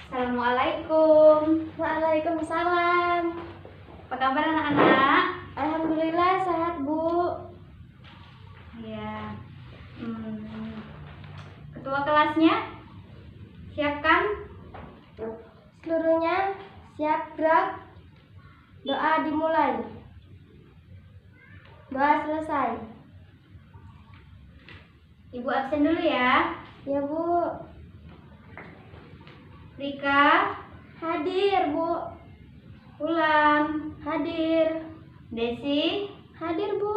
Assalamualaikum. Waalaikumsalam. Apa kabar anak-anak? Alhamdulillah sehat, Bu. Ya. Ketua kelasnya siapkan. Seluruhnya siap gerak. Doa dimulai. Doa selesai. Ibu absen dulu ya. Ya, Bu. Rika Hadir, Bu. Ulan, Hadir. Desi, Hadir, Bu.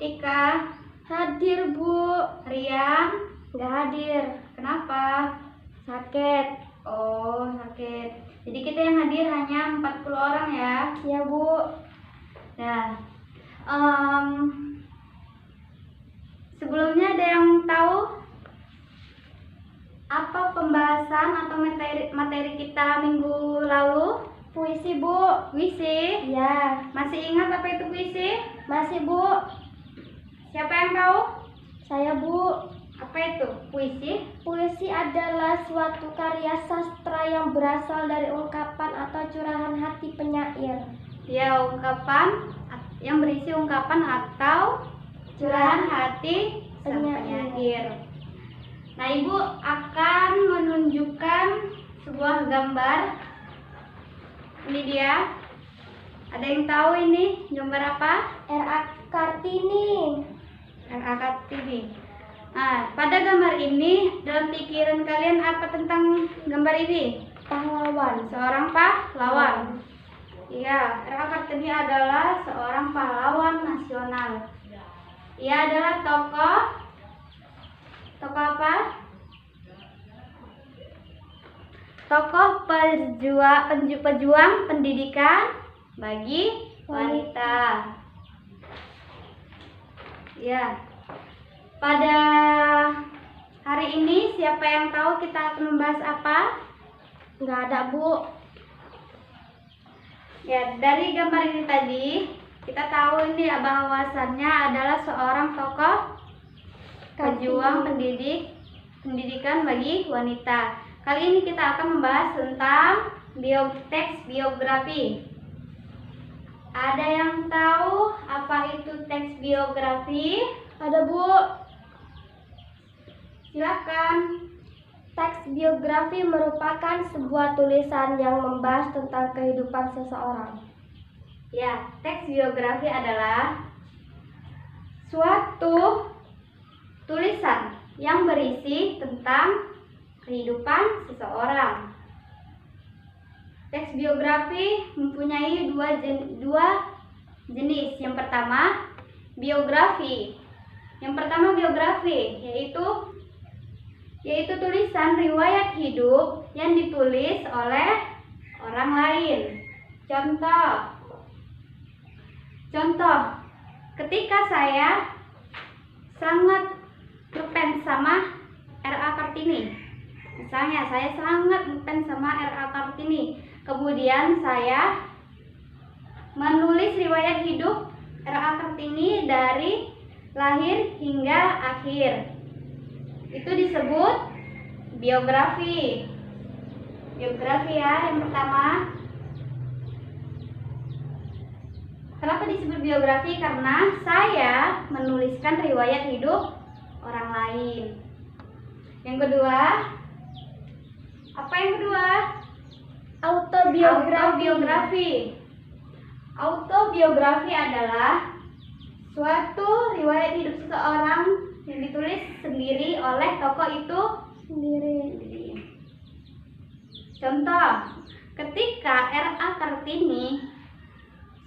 Tika, Hadir, Bu. Rian. Nggak hadir. Kenapa? Sakit. Oh, sakit. Jadi kita yang hadir hanya 40 orang ya. Ya, Bu. Nah, sebelumnya ada yang tahu apa pembahasan atau materi kita minggu lalu? Puisi, Bu. Puisi. Ya. Masih ingat apa itu puisi? Masih, Bu. Siapa yang tahu? Saya, Bu. Apa itu puisi? Puisi adalah suatu karya sastra yang berasal dari ungkapan atau curahan hati penyair. Ya, ungkapan yang berisi ungkapan atau curahan hati sang penyair. Nah, Ibu akan menunjukkan sebuah gambar. Ini dia. Ada yang tahu ini gambar apa? R.A. Kartini. R.A. Kartini. Nah, pada gambar ini, dalam pikiran kalian apa tentang gambar ini? Pahlawan. Seorang pahlawan. Iya, R.A. Kartini adalah seorang pahlawan nasional. Ia adalah tokoh apa? Tokoh pejuang pendidikan bagi wanita. Ya. Pada hari ini siapa yang tahu kita akan membahas apa? Nggak ada, Bu. Ya, dari gambar ini tadi kita tahu ini bahwasannya adalah seorang tokoh pejuang pendidikan bagi wanita. Kali ini kita akan membahas tentang teks biografi. Ada yang tahu apa itu teks biografi? Ada, Bu. Silakan. Teks biografi merupakan sebuah tulisan yang membahas tentang kehidupan seseorang. Ya, teks biografi adalah suatu tulisan yang berisi tentang kehidupan seseorang. Teks biografi mempunyai dua jenis. Yang pertama, biografi. Yang pertama biografi, yaitu tulisan riwayat hidup yang ditulis oleh orang lain. Contoh, ketika saya sangat ngefans sama R.A. Kartini. Misalnya, saya sangat ngefans sama R.A. Kartini. Kemudian saya menulis riwayat hidup R.A. Kartini dari lahir hingga akhir. Itu disebut biografi. Biografi ya, yang pertama. Kenapa disebut biografi? Karena saya menuliskan riwayat hidup orang lain. Yang kedua, apa yang kedua? Autobiografi. Autobiografi adalah suatu riwayat hidup seseorang yang ditulis sendiri oleh tokoh itu sendiri. Contoh, ketika R.A. Kartini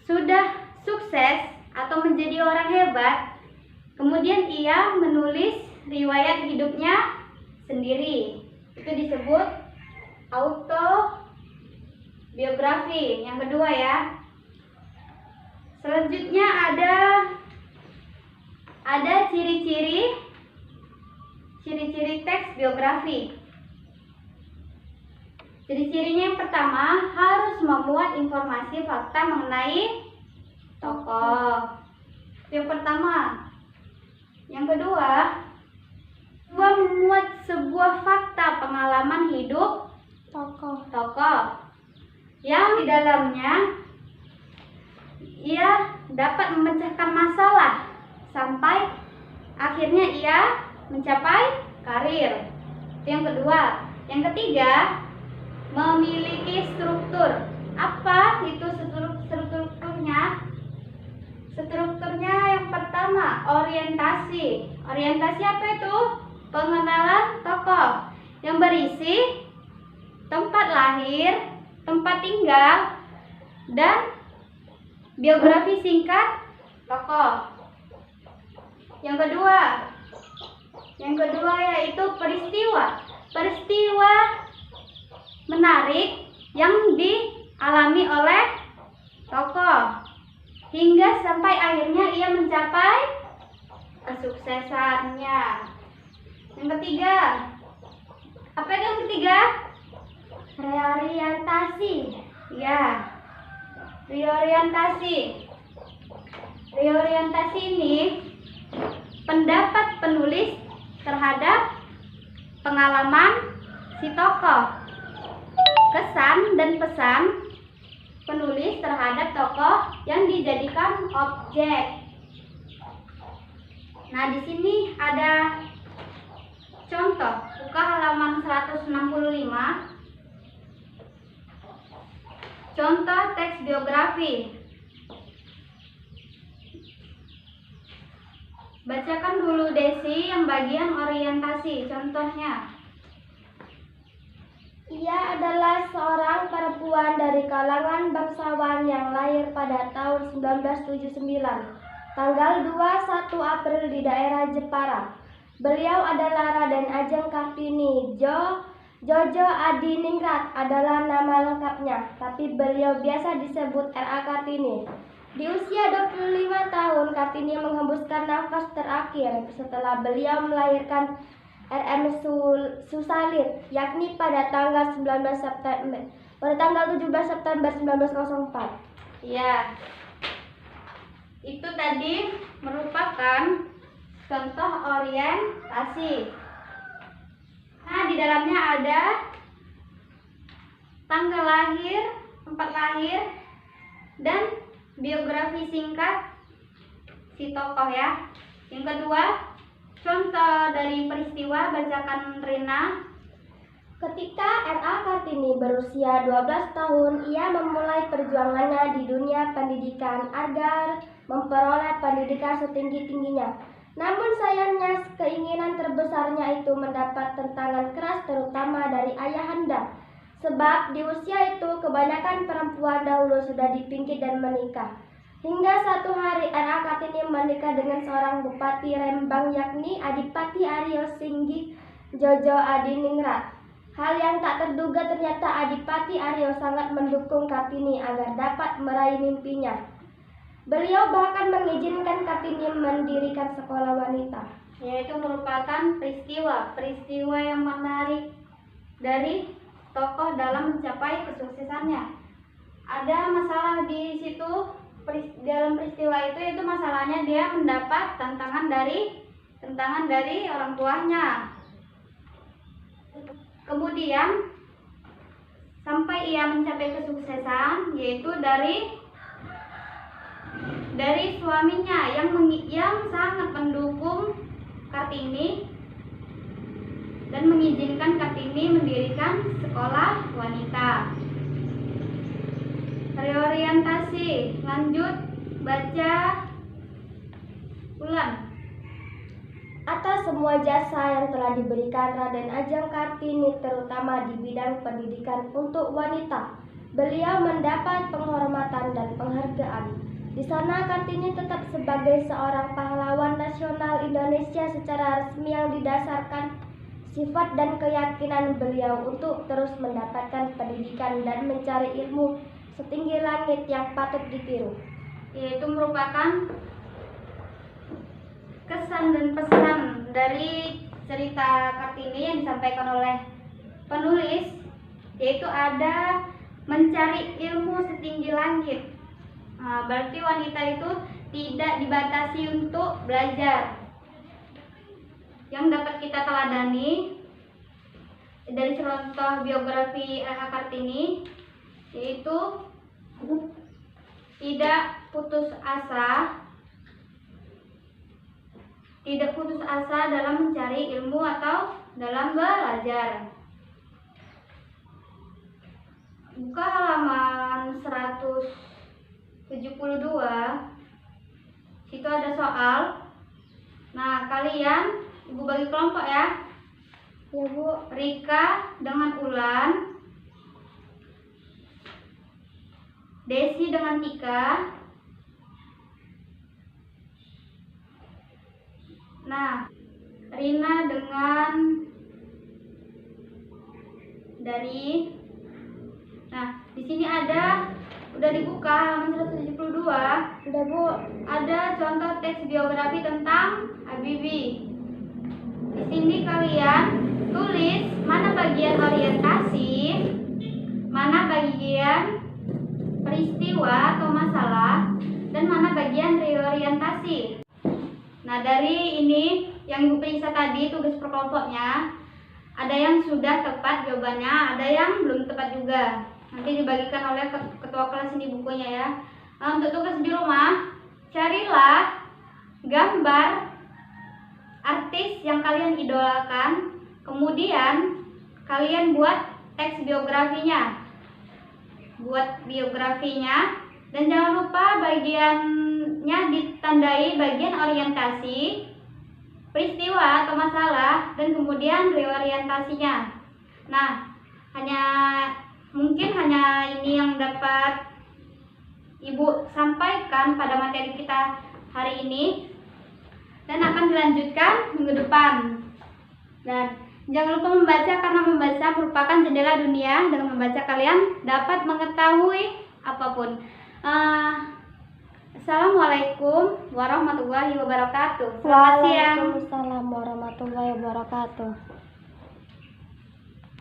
sudah sukses atau menjadi orang hebat, kemudian ia menulis riwayat hidupnya sendiri. Itu disebut autobiografi. Yang kedua ya. Selanjutnya ada ciri-ciri teks biografi. Ciri-cirinya yang pertama, harus memuat informasi fakta mengenai tokoh. Yang pertama. Yang kedua, memuat sebuah fakta pengalaman hidup tokoh yang di dalamnya ia dapat memecahkan masalah sampai akhirnya ia mencapai karir. Itu yang kedua. Yang ketiga, memiliki struktur. Apa itu strukturnya? Strukturnya yang pertama, orientasi. Orientasi apa itu? Pengenalan tokoh yang berisi tempat lahir, tempat tinggal, dan biografi singkat tokoh. Yang kedua yaitu peristiwa menarik yang dialami oleh tokoh hingga sampai akhirnya ia mencapai kesuksesannya. Yang ketiga, apa itu yang ketiga? reorientasi. Ya, reorientasi. Reorientasi ini pendapat penulis terhadap pengalaman si tokoh, kesan dan pesan penulis terhadap tokoh yang dijadikan objek. Nah, di sini ada contoh, buka halaman 165. Contoh teks biografi. Bacakan dulu Desi yang bagian orientasi. Contohnya. Ia adalah seorang perempuan dari kalangan bangsawan yang lahir pada tahun 1979, tanggal 21 April di daerah Jepara. Beliau adalah Raden Ajeng Kartini. Jojo Adiningrat adalah nama lengkapnya, tapi beliau biasa disebut R.A. Kartini. Di usia 25 tahun, Kartini menghembuskan nafas terakhir setelah beliau melahirkan R.M. Susalit, yakni pada tanggal 17 September 1904. Ya, itu tadi merupakan contoh orientasi. Nah, di dalamnya ada tanggal lahir, tempat lahir, dan biografi singkat si tokoh ya. Yang kedua, contoh dari peristiwa, bacakan Rina. Ketika R.A. Kartini berusia 12 tahun, ia memulai perjuangannya di dunia pendidikan agar memperoleh pendidikan setinggi-tingginya. Namun sayangnya keinginan terbesarnya itu mendapat tentangan keras terutama dari ayahanda. Sebab di usia itu kebanyakan perempuan dahulu sudah dipingkit dan menikah. Hingga satu hari R.A. Kartini menikah dengan seorang bupati Rembang yakni Adipati Aryo Singgih Jojo Adiningrat. Hal yang tak terduga ternyata Adipati Aryo sangat mendukung Kartini agar dapat meraih mimpinya. Beliau bahkan mengizinkan Kartini mendirikan sekolah wanita. Yaitu merupakan peristiwa yang menarik dari tokoh dalam mencapai kesuksesannya. Ada masalah di situ, dalam peristiwa itu yaitu masalahnya dia mendapat tantangan dari orang tuanya. Kemudian sampai ia mencapai kesuksesan yaitu dari suaminya yang sangat mendukung Kartini dan mengizinkan Kartini mendirikan sekolah wanita. Reorientasi, lanjut baca ulang. Atas semua jasa yang telah diberikan Raden Ajeng Kartini terutama di bidang pendidikan untuk wanita, beliau mendapat penghormatan dan penghargaan. Di sana Kartini tetap sebagai seorang pahlawan nasional Indonesia secara resmi yang didasarkan sifat dan keyakinan beliau untuk terus mendapatkan pendidikan dan mencari ilmu setinggi langit yang patut ditiru. Yaitu merupakan kesan dan pesan dari cerita Kartini yang disampaikan oleh penulis, yaitu ada mencari ilmu setinggi langit. Nah, berarti wanita itu tidak dibatasi untuk belajar. Yang dapat kita teladani dari contoh biografi R.A. Kartini, yaitu tidak putus asa dalam mencari ilmu atau dalam belajar. Buka halaman 172. Situ ada soal. Nah, kalian Ibu bagi kelompok ya. Ya, Bu. Rika dengan Ulan, Desi dengan Tika. Nah, Rina dengan Dari. Nah, di sini udah dibuka halaman 172. Udah, Bu. Ada contoh teks biografi tentang Habibie. Di sini kalian tulis mana bagian orientasi, mana bagian peristiwa atau masalah, dan mana bagian reorientasi. Nah, dari ini yang Ibu periksa tadi tugas per kelompoknya, ada yang sudah tepat jawabannya, ada yang belum tepat juga. Nanti dibagikan oleh ketua kelas ini bukunya ya. Nah, untuk tugas di rumah, carilah gambar artis yang kalian idolakan, kemudian kalian buat teks biografinya. Dan jangan lupa bagiannya ditandai bagian orientasi, peristiwa atau masalah, dan kemudian reorientasinya. Nah, mungkin hanya ini yang dapat Ibu sampaikan pada materi kita hari ini, dan akan dilanjutkan minggu depan. Dan jangan lupa membaca, karena membaca merupakan jendela dunia. Dengan membaca kalian dapat mengetahui apapun. Assalamualaikum warahmatullahi wabarakatuh. Selamat siang. Waalaikumsalam warahmatullahi wabarakatuh.